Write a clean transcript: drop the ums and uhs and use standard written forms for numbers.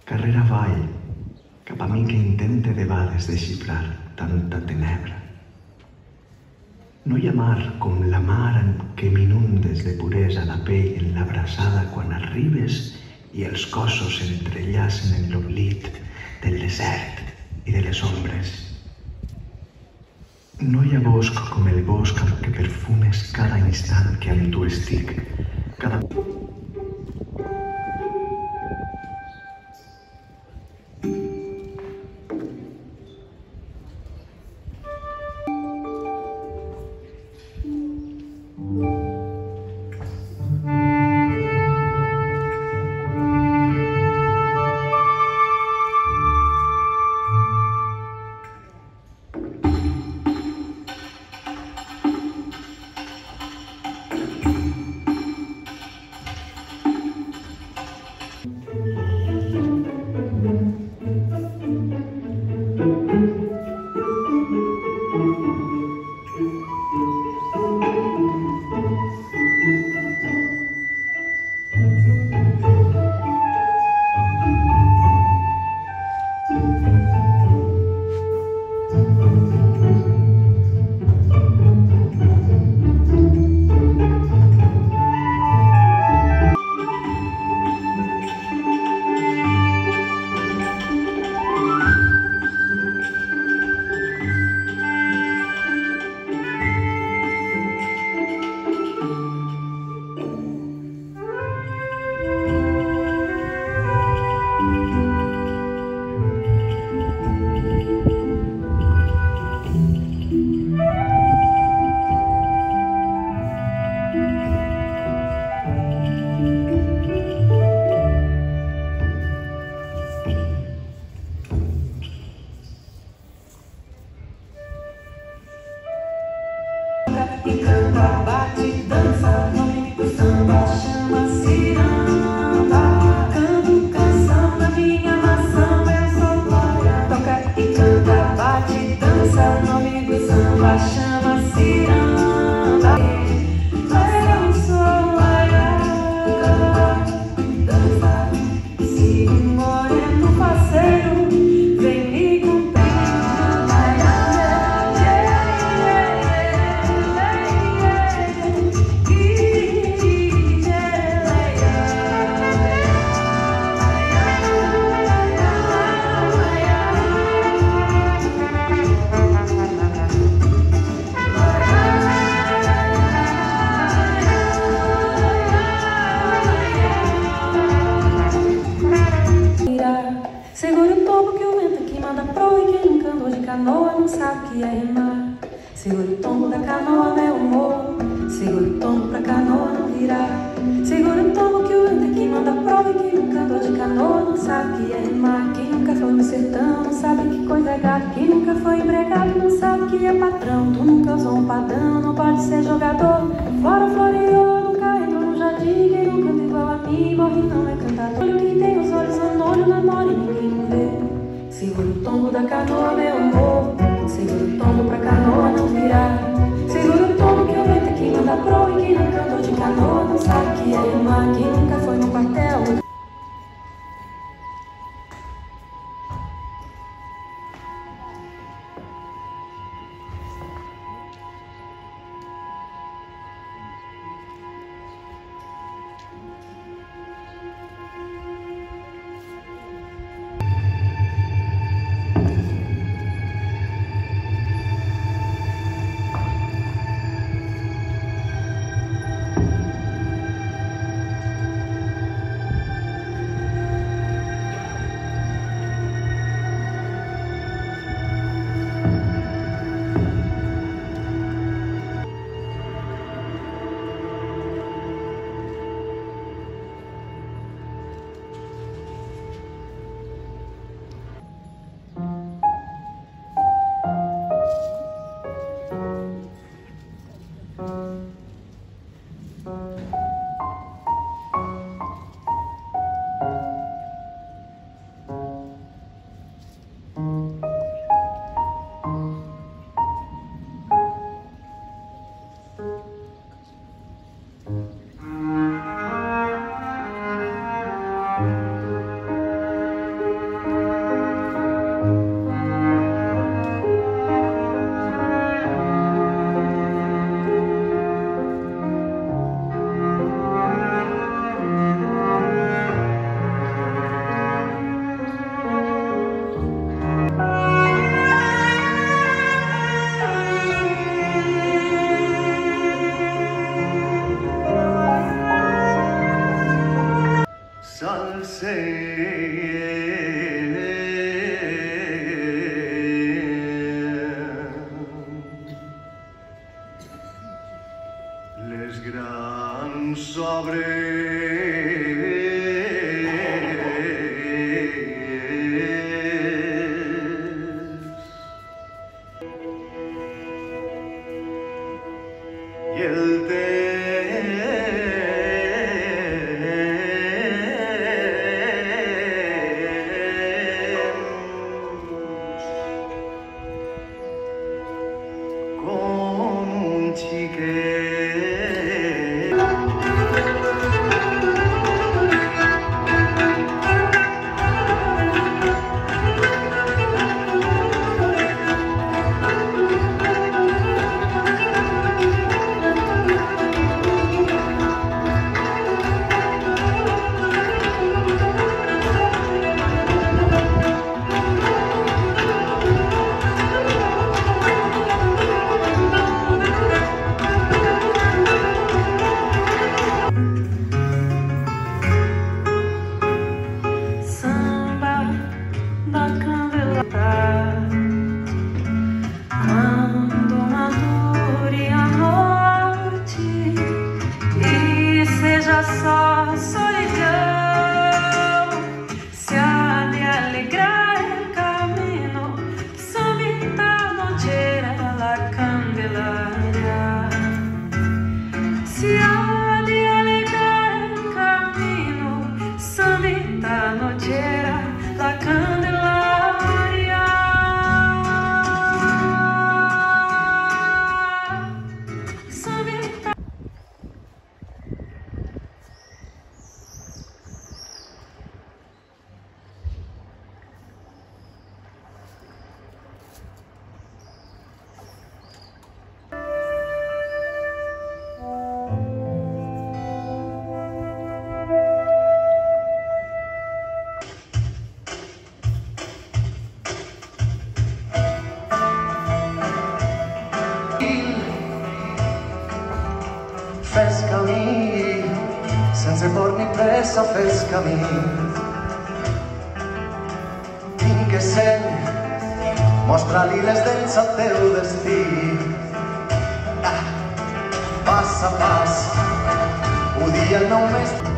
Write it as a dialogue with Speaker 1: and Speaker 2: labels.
Speaker 1: carrera avall, cap a mi que intente debades desxifrar tanta tenebra. No hi ha mar com la mar en què m'inundes de puresa la pell en l'abraçada quan arribes i els cossos s'entrellacen en l'oblit del desert i de les ombres. No hi ha bosc com el bosc amb què perfumes cada instant que amb tu estic, cada...
Speaker 2: E canta, bate, dança, nome do samba chama ciranda. Canto canção da minha nação, eu sou glória. Toca e canta, bate, dança, nome do samba chama ciranda. Eu sou glória. Dança, sigo moreno parceiro, vem me cumprir. Segura o tombo que o vento aqui manda pro e quem nunca andou de canoa não sabe o que é remar. Segura o tombo da canoa, meu amor. Segura o tombo pra canoa não virar. Segura o tombo que o vento aqui manda pro e quem nunca andou de canoa não sabe o que é remar. Quem nunca foi no sertão não sabe que coisa é gato. Quem nunca foi empregado não sabe o que é patrão. Tu nunca usou um padrão, não pode ser jogador. Fora floreou, nunca entrou no jardim. Quem nunca viu igual a mim morre não é cantador. Quem tem os olhos no olho namora e ninguém não vê. Segura o tombo da canoa, meu amor. Segura o tombo pra canoa não virar. Segura o tombo que o vento aqui manda pro e quem nunca andou de canoa não sabe o que é remar. Quem nunca foi no quartel.
Speaker 1: Les grans sobres i el temps com un xiquet.
Speaker 2: Quando madure a noite e seja só solidão, se há de alegrar el camino, Sambita nocheira la Candelaria. Se há de alegrar el camino, Sambita nocheira la Candelaria.
Speaker 1: Fes camí, sense por ni pressa, fes camí. Tinc que ser, mostra-li les dents al teu destí. Pas a pas, ho dia el meu mestre.